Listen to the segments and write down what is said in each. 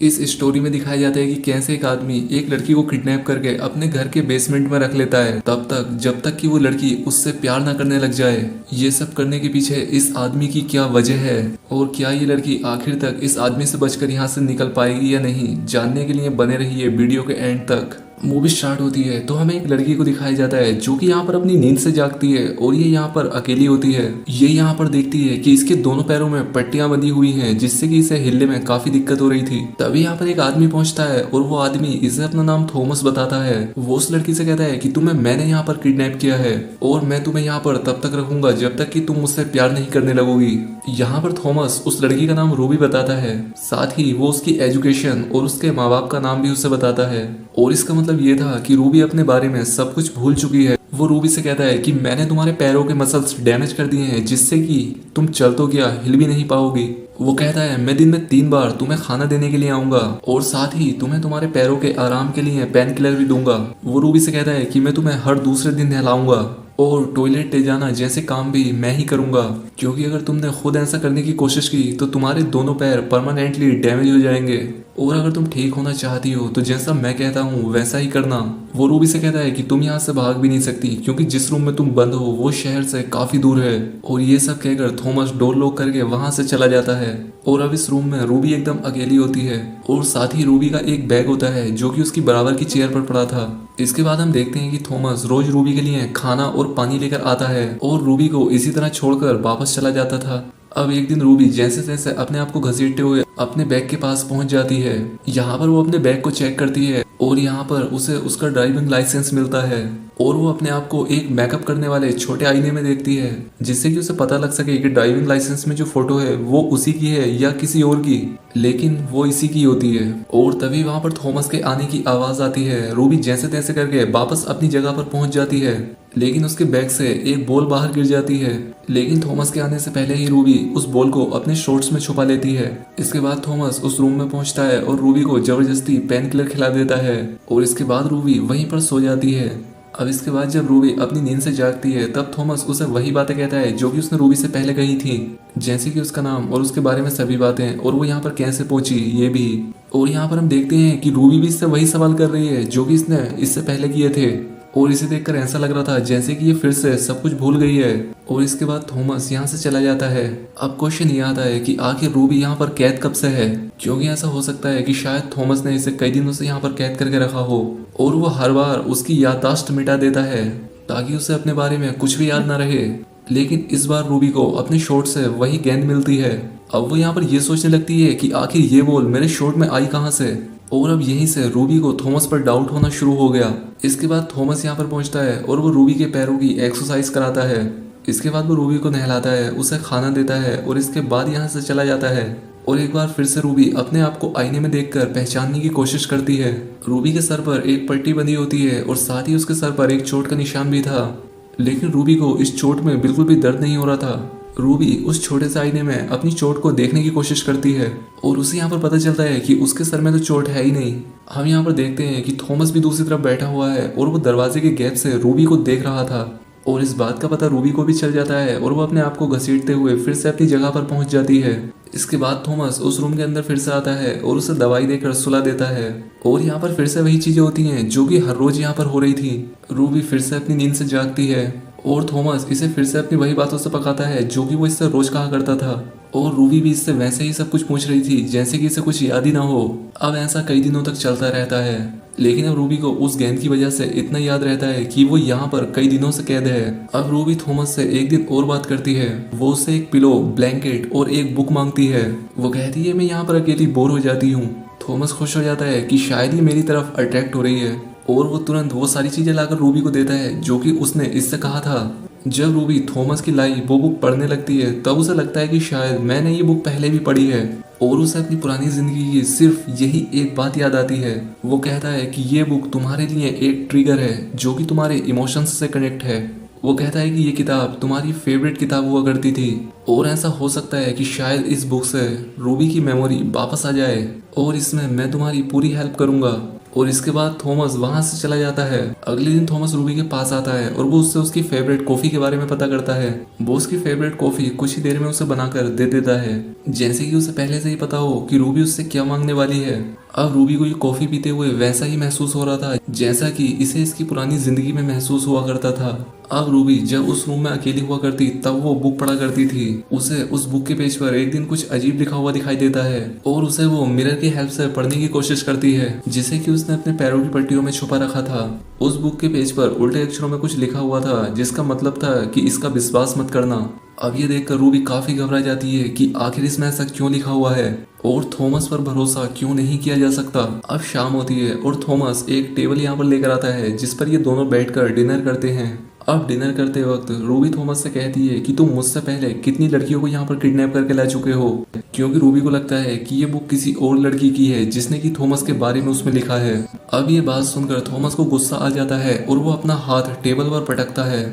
इस स्टोरी में दिखाया जाता है कि कैसे एक आदमी एक लड़की को किडनैप करके अपने घर के बेसमेंट में रख लेता है तब तक जब तक कि वो लड़की उससे प्यार ना करने लग जाए। ये सब करने के पीछे इस आदमी की क्या वजह है और क्या ये लड़की आखिर तक इस आदमी से बचकर यहाँ से निकल पाएगी या नहीं, जानने के लिए बने रहिए वीडियो के एंड तक। मूवी स्टार्ट होती है तो हमें एक लड़की को दिखाया जाता है जो कि यहाँ पर अपनी नींद से जागती है और ये यहाँ पर अकेली होती है। ये यहाँ पर देखती है कि इसके दोनों पैरों में पट्टियां बंधी हुई हैं जिससे कि इसे हिलने में काफी दिक्कत हो रही थी। तभी यहाँ पर एक आदमी पहुंचता है और वो आदमी इसे अपना नाम थॉमस बताता है। वो उस लड़की से कहता है कि मैंने यहाँ पर किडनैप किया है और मैं तुम्हें यहाँ पर तब तक रखूंगा जब तक कि तुम मुझसे प्यार नहीं करने लगोगी। यहाँ पर थॉमस उस लड़की का नाम रूबी बताता है, साथ ही वो उसकी एजुकेशन और उसके माँ बाप का नाम भी उसे बताता है। और इसका मतलब ये था कि रूबी अपने बारे में सब कुछ भूल चुकी है। वो रूबी से कहता है कि मैंने तुम्हारे पैरों के मसल्स डैमेज कर दिए हैं जिससे कि तुम चल तो क्या हिल भी नहीं पाओगी। वो कहता है मैं दिन में 3 बार तुम्हें खाना देने के लिए आऊंगा और साथ ही तुम्हें तुम्हारे पैरों के आराम के लिए पेन किलर भी दूंगा। वो रूबी से कहता है कि मैं तुम्हें हर दूसरे दिन नहलाऊंगा और टॉयलेट ले जाना जैसे काम भी मैं ही करूंगा, क्योंकि अगर तुमने खुद ऐसा करने की कोशिश की तो तुम्हारे दोनों पैर परमानेंटली डैमेज हो जाएंगे और अगर तुम ठीक होना चाहती हो तो जैसा मैं कहता हूँ वैसा ही करना। वो रूबी से कहता है कि तुम यहाँ से भाग भी नहीं सकती क्योंकि जिस रूम में तुम बंद हो वो शहर से काफी दूर है। और ये सब कहकर थॉमस डोर लॉक करके वहां से चला जाता है और अब इस रूम में रूबी एकदम अकेली होती है और साथ ही रूबी का एक बैग होता है जो कि उसकी बराबर की चेयर पर पड़ा था। इसके बाद हम देखते हैं कि थॉमस रोज रूबी के लिए खाना और पानी लेकर आता है और रूबी को इसी तरह छोड़कर वापस चला जाता था। अब एक दिन रूबी जैसे तैसे अपने आप को घसीटते हुए अपने बैग के पास पहुंच जाती है। यहाँ पर वो अपने बैग को चेक करती है और यहाँ पर उसे उसका ड्राइविंग लाइसेंस मिलता है और वो अपने आप को एक मेकअप करने वाले छोटे आईने में देखती है जिससे कि उसे पता लग सके कि ड्राइविंग लाइसेंस में जो फोटो है वो उसी की है या किसी और की, लेकिन वो इसी की होती है। और तभी वहां पर थॉमस के आने की आवाज आती है। रूबी जैसे तैसे करके वापस अपनी जगह पर पहुंच जाती है लेकिन उसके बैग से एक बॉल बाहर गिर जाती है, लेकिन थॉमस के आने से पहले ही रूबी उस बॉल को अपने शॉर्ट्स में छुपा लेती है। इसके बाद थॉमस उस रूम में पहुंचता है और रूबी को जबरदस्ती पेन किलर खिला देता है और इसके बाद रूबी वहीं पर सो जाती है। अब इसके बाद जब रूबी अपनी नींद से जागती है तब थॉमस उसे वही बातें कहता है जो कि उसने रूबी से पहले कही थी, जैसे कि उसका नाम और उसके बारे में सभी बातें और वो यहाँ पर कैसे पहुंची ये भी। और यहाँ पर हम देखते हैं कि रूबी भी इससे वही सवाल कर रही है जो कि इसने इससे पहले किए थे और इसे देखकर ऐसा लग रहा था जैसे कि ये फिर से सब कुछ भूल गई है। और इसके बाद थॉमस यहाँ से चला जाता है। अब क्वेश्चन ये आता है कि आखिर रूबी यहाँ पर कैद कब से है, क्योंकि ऐसा हो सकता है कि शायद थॉमस ने इसे कई दिनों से यहाँ पर कैद करके रखा हो और वो हर बार उसकी याददाश्त मिटा देता है ताकि उसे अपने बारे में कुछ भी याद ना रहे। लेकिन इस बार रूबी को अपने शॉट से वही गेंद मिलती है। अब वो यहाँ पर ये सोचने लगती है कि आखिर ये बॉल मेरे शॉट में आई कहाँ से, और अब यहीं से रूबी को थॉमस पर डाउट होना शुरू हो गया। इसके बाद थॉमस यहाँ पर पहुंचता है और वो रूबी के पैरों की एक्सरसाइज कराता है। इसके बाद वो रूबी को नहलाता है, उसे खाना देता है और इसके बाद यहाँ से चला जाता है। और एक बार फिर से रूबी अपने आप को आईने में देखकर पहचानने की कोशिश करती है। रूबी के सर पर एक पट्टी बंधी होती है और साथ ही उसके सर पर एक चोट का निशान भी था, लेकिन रूबी को इस चोट में बिल्कुल भी दर्द नहीं हो रहा था। रूबी उस छोटे से आईने में अपनी चोट को देखने की कोशिश करती है और उसे यहाँ पर पता चलता है कि उसके सर में तो चोट है ही नहीं। हम यहाँ पर देखते हैं कि थॉमस भी दूसरी तरफ बैठा हुआ है और वो दरवाजे के गैप से रूबी को देख रहा था और इस बात का पता रूबी को भी चल जाता है और वो अपने आप को घसीटते हुए फिर से अपनी जगह पर पहुंच जाती है। इसके बाद थॉमस उस रूम के अंदर फिर से आता है और उसे दवाई देकर सुला देता है और यहाँ पर फिर से वही चीजें होती हैं जो कि हर रोज यहाँ पर हो रही थी। रूबी फिर से अपनी नींद से जागती है और थॉमस इसे फिर से अपनी वही बातों से पकाता है जो कि वो इससे रोज कहा करता था और रूबी भी इससे वैसे ही सब कुछ पूछ रही थी जैसे कि इसे कुछ याद ही ना हो। अब ऐसा कई दिनों तक चलता रहता है, लेकिन अब रूबी को उस गेंद की वजह से इतना याद रहता है कि वो यहाँ पर कई दिनों से कैद है। अब रूबी थॉमस से एक दिन और बात करती है। वो उससे एक पिलो, ब्लैंकेट और एक बुक मांगती है। वो कहती है मैं यहाँ पर अकेली बोर हो जाती हूँ। थॉमस खुश हो जाता है कि शायद ये मेरी तरफ अट्रैक्ट हो रही है और वो तुरंत वो सारी चीजें लाकर रूबी को देता है जो कि उसने इससे कहा था। जब रूबी थॉमस की लाई वो बुक पढ़ने लगती है तब उसे लगता है कि शायद मैंने ये बुक पहले भी पढ़ी है और उसे अपनी पुरानी जिंदगी की सिर्फ यही एक बात याद आती है। वो कहता है कि ये बुक तुम्हारे लिए एक ट्रिगर है जो कि तुम्हारे इमोशंस से कनेक्ट है। वो कहता है कि ये किताब तुम्हारी फेवरेट किताब हुआ करती थी और ऐसा हो सकता है कि शायद इस बुक से रूबी की मेमोरी वापस आ जाए और इसमें मैं तुम्हारी पूरी हेल्प करूंगा। और इसके बाद थॉमस वहां से चला जाता है। अगले दिन थॉमस रूबी के पास आता है और वो उससे उसकी फेवरेट कॉफी के बारे में पता करता है। वो उसकी फेवरेट कॉफी कुछ ही देर में उसे बनाकर दे देता है, जैसे कि उसे पहले से ही पता हो कि रूबी उससे क्या मांगने वाली है। अब रूबी को ये कॉफी पीते हुए वैसा ही महसूस हो रहा था जैसा कि इसे इसकी पुरानी जिंदगी में महसूस हुआ करता था। अब रूबी जब उस रूम में अकेली हुआ करती तब वो बुक पढ़ा करती थी। उसे उस बुक के पेज पर एक दिन कुछ अजीब लिखा हुआ दिखाई देता है और उसे वो मिरर की हेल्प से पढ़ने की कोशिश करती है, जिसे कि उसने अपने पैरों की पट्टियों में छुपा रखा था। उस बुक के पेज पर उल्टे अक्षरों में कुछ लिखा हुआ था जिसका मतलब था कि इसका विश्वास मत करना। अब ये देखकर रूबी काफी घबरा जाती है कि आखिर इसमें ऐसा क्यों लिखा हुआ है और थॉमस पर भरोसा क्यों नहीं किया जा सकता। अब शाम होती है और थॉमस एक टेबल यहाँ पर लेकर आता है जिस पर ये दोनों बैठकर डिनर करते हैं। अब डिनर करते वक्त रूबी थॉमस से कहती है कि तुम मुझसे पहले कितनी लड़कियों को यहाँ पर किडनैप करके ला चुके हो, क्योंकि रूबी को लगता है कि ये बुक किसी और लड़की की है जिसने कि थॉमस के बारे में उसमें लिखा है। अब ये बात सुनकर थॉमस को गुस्सा आ जाता है और वो अपना हाथ टेबल पर पटकता है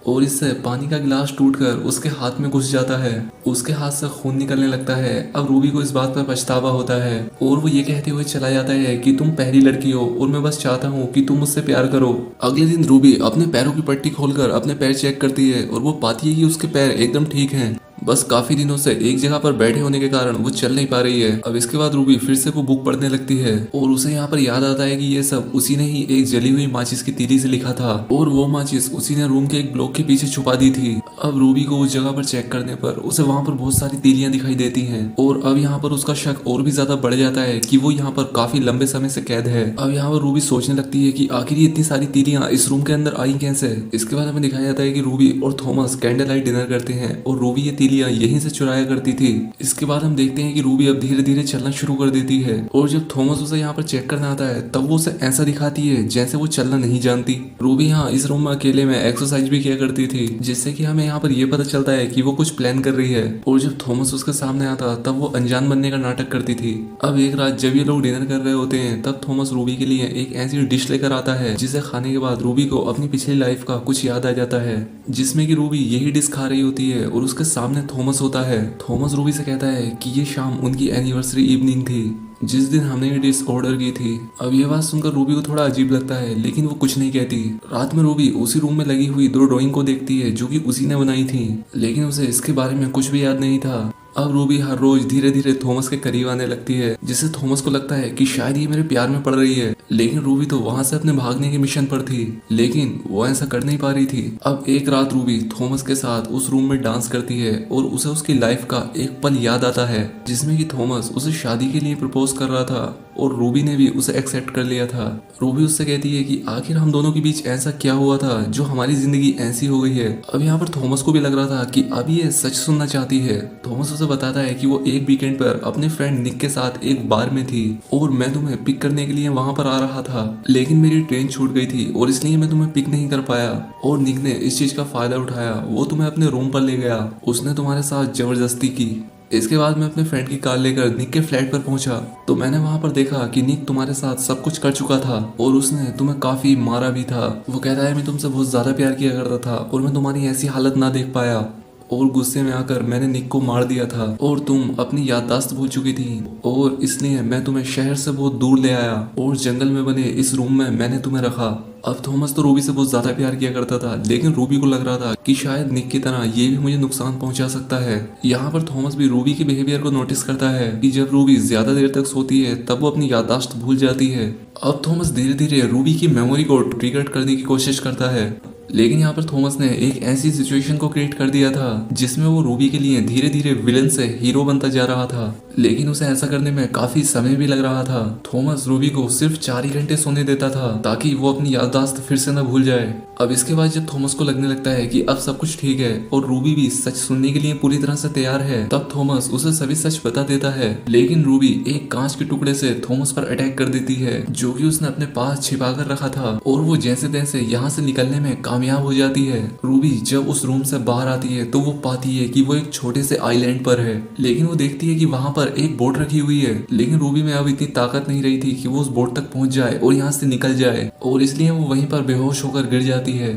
और इससे पानी का गिलास टूटकर उसके हाथ में घुस जाता है। उसके हाथ से खून निकलने लगता है। अब रूबी को इस बात पर पछतावा होता है और वो ये कहते हुए चला जाता है कि तुम पहली लड़की हो और मैं बस चाहता हूँ कि तुम मुझसे प्यार करो। अगले दिन रूबी अपने पैरों की पट्टी खोलकर अपने पैर चेक करती है और वो पाती है कि उसके पैर एकदम ठीक हैं, बस काफी दिनों से एक जगह पर बैठे होने के कारण वो चल नहीं पा रही है। अब इसके बाद रूबी फिर से वो बुक पढ़ने लगती है और उसे यहाँ पर याद आता है कि ये सब उसी ने ही एक जली हुई माचिस की तीली से लिखा था और वो माचिस उसी ने रूम के एक ब्लॉक के पीछे छुपा दी थी। अब रूबी को उस जगह पर चेक करने पर उसे वहाँ पर बहुत सारी तीलियां दिखाई देती हैं और अब यहाँ पर उसका शक और भी ज्यादा बढ़ जाता है कि वो यहाँ पर काफी लंबे समय से कैद है। अब यहाँ पर रूबी सोचने लगती है कि आखिर ये इतनी सारी तीलियां इस रूम के अंदर आई कैसे। इसके बाद हमें दिखाया जाता है कि रूबी और थॉमस कैंडल लाइट डिनर करते हैं और रूबी ये तीलियां यहीं से चुराया करती थी। इसके बाद हम देखते हैं कि रूबी अब धीरे धीरे चलना शुरू कर देती है और जब थॉमस उसे यहाँ पर चेक करना आता है तब वो उसे ऐसा दिखाती है जैसे वो चलना नहीं जानती। रूबी यहाँ इस रूम में अकेले में एक्सरसाइज भी किया करती थी, जिससे कि हमें यहाँ पर ये पता चलता है कि वो कुछ प्लान कर रही है। और जब थॉमस उसके सामने आता तब वो अनजान बनने का नाटक करती थी। अब एक रात जब ये लोग डिनर कर रहे होते हैं तब थॉमस रूबी के लिए एक ऐसी डिश लेकर आता है जिसे खाने के बाद रूबी को अपनी पिछली लाइफ का कुछ याद आ जाता है, जिसमें कि रूबी यही डिश खा रही होती है और उसके सामने थॉमस होता है। थॉमस रूबी से कहता है कि ये शाम उनकी एनिवर्सरी इवनिंग थी जिस दिन हमने ये डिश ऑर्डर की थी। अब ये बात सुनकर रूबी को थोड़ा अजीब लगता है लेकिन वो कुछ नहीं कहती। रात में रूबी उसी रूम में लगी हुई 2 ड्राइंग को देखती है जो कि उसी ने बनाई थी, लेकिन उसे इसके बारे में कुछ भी याद नहीं था। अब रूबी हर रोज धीरे धीरे थॉमस के करीब आने लगती है, जिससे थॉमस को लगता है कि शायद ये मेरे प्यार में पड़ रही है। लेकिन रूबी तो वहां से अपने भागने के मिशन पर थी, लेकिन वो ऐसा कर नहीं पा रही थी। अब एक रात रूबी थॉमस के साथ उस रूम में डांस करती है और उसे उसकी लाइफ का एक पल याद आता है जिसमें कि थॉमस उसे शादी के लिए प्रपोज कर रहा था और रूबी ने भी उसे एक्सेप्ट कर लिया था। रूबी उससे कहती है कि आखिर हम दोनों के बीच ऐसा क्या हुआ था जो हमारी जिंदगी ऐसी हो गई है। अब यहाँ पर थॉमस को भी लग रहा था कि अब ये सच सुनना चाहती है। थॉमस उसे बताता है कि वो एक वीकेंड पर अपने फ्रेंड निक के साथ एक बार में थी और मैं तुम्हें पिक करने के लिए वहां पर आ रहा था, लेकिन मेरी ट्रेन छूट गई थी और इसलिए मैं तुम्हें पिक नहीं कर पाया और निक ने इस चीज का फायदा उठाया, वो तुम्हें अपने रूम पर ले गया, उसने तुम्हारे साथ जबरदस्ती की। इसके बाद मैं अपने फ्रेंड की कार लेकर निक के फ्लैट पर पहुंचा तो मैंने वहां पर देखा कि निक तुम्हारे साथ सब कुछ कर चुका था और उसने तुम्हें काफी मारा भी था। वो कहता है मैं तुमसे बहुत ज्यादा प्यार किया करता था और मैं तुम्हारी ऐसी हालत ना देख पाया और गुस्से में आकर मैंने निक को मार दिया था और तुम अपनी याददाश्त भूल चुकी थी और इसलिए मैं तुम्हें शहर से बहुत दूर ले आया और जंगल में बने इस रूम में मैंने तुम्हें रखा। अब थॉमस तो रूबी से बहुत ज्यादा प्यार किया करता था, लेकिन रूबी को लग रहा था कि शायद निक की तरह ये भी मुझे नुकसान पहुंचा सकता है। यहाँ पर थॉमस भी रूबी के बिहेवियर को नोटिस करता है कि जब रूबी ज्यादा देर तक सोती है तब वो अपनी याददाश्त भूल जाती है। अब थॉमस धीरे धीरे रूबी की मेमोरी को ट्रिगर करने की कोशिश करता है, लेकिन यहाँ पर थॉमस ने एक ऐसी सिचुएशन को क्रिएट कर दिया था जिसमें वो रूबी के लिए धीरे धीरे विलन से हीरो बनता जा रहा था, लेकिन उसे ऐसा करने में काफी समय भी लग रहा था। थॉमस रूबी को सिर्फ 4 ही घंटे सोने देता था ताकि वो अपनी याददाश्त फिर से न भूल जाए। अब इसके बाद जब थॉमस को लगने लगता है कि अब सब कुछ ठीक है और रूबी भी सच सुनने के लिए पूरी तरह से तैयार है, तब थॉमस उसे सभी सच बता देता है। लेकिन रूबी एक कांच के टुकड़े से थॉमस पर अटैक कर देती है जो कि उसने अपने पास छिपा कर रखा था और वो जैसे तैसे यहाँ से निकलने में कामयाब हो जाती है। रूबी जब उस रूम से बाहर आती है तो वो पाती है कि वो एक छोटे से आइलैंड पर है, लेकिन वो देखती है कि वहां पर एक बोट रखी हुई है, लेकिन रूबी में अब इतनी ताकत नहीं रही थी कि वो उस बोट तक पहुंच जाए और यहाँ से निकल जाए और इसलिए वो वहीं पर बेहोश होकर गिर जाती है।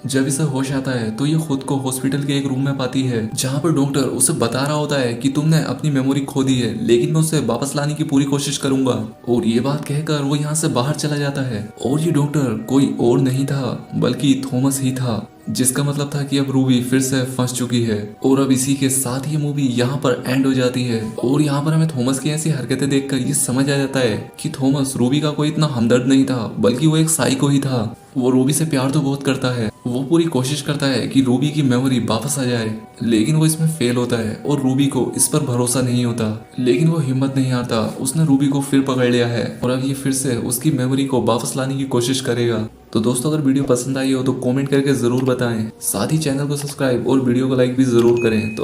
जब इसे होश आता है तो ये खुद को हॉस्पिटल के एक रूम में पाती है जहाँ पर डॉक्टर उसे बता रहा होता है कि तुमने अपनी मेमोरी खो दी है, लेकिन मैं उसे वापस लाने की पूरी कोशिश करूंगा। और ये बात कहकर वो यहाँ से बाहर चला जाता है। और ये डॉक्टर कोई और नहीं था बल्कि थॉमस ही था, जिसका मतलब था कि अब रूबी फिर से फंस चुकी है। और अब इसी के साथ ये मूवी यहाँ पर एंड हो जाती है। और यहाँ पर हमें थॉमस की ऐसी हरकतें देखकर ये समझ आ जाता है कि थॉमस रूबी का कोई इतना हमदर्द नहीं था, बल्कि वो एक साइको ही था। वो रूबी से प्यार तो बहुत करता है, वो पूरी कोशिश करता है कि रूबी की मेमोरी वापस आ जाए, लेकिन वो इसमें फेल होता है और रूबी को इस पर भरोसा नहीं होता। लेकिन वो हिम्मत नहीं हारता, उसने रूबी को फिर पकड़ लिया है और अब ये फिर से उसकी मेमोरी को वापस लाने की कोशिश करेगा। तो दोस्तों, अगर वीडियो पसंद आई हो तो कमेंट करके जरूर बताएं, साथ ही चैनल को सब्सक्राइब और वीडियो को लाइक भी जरूर करें। तो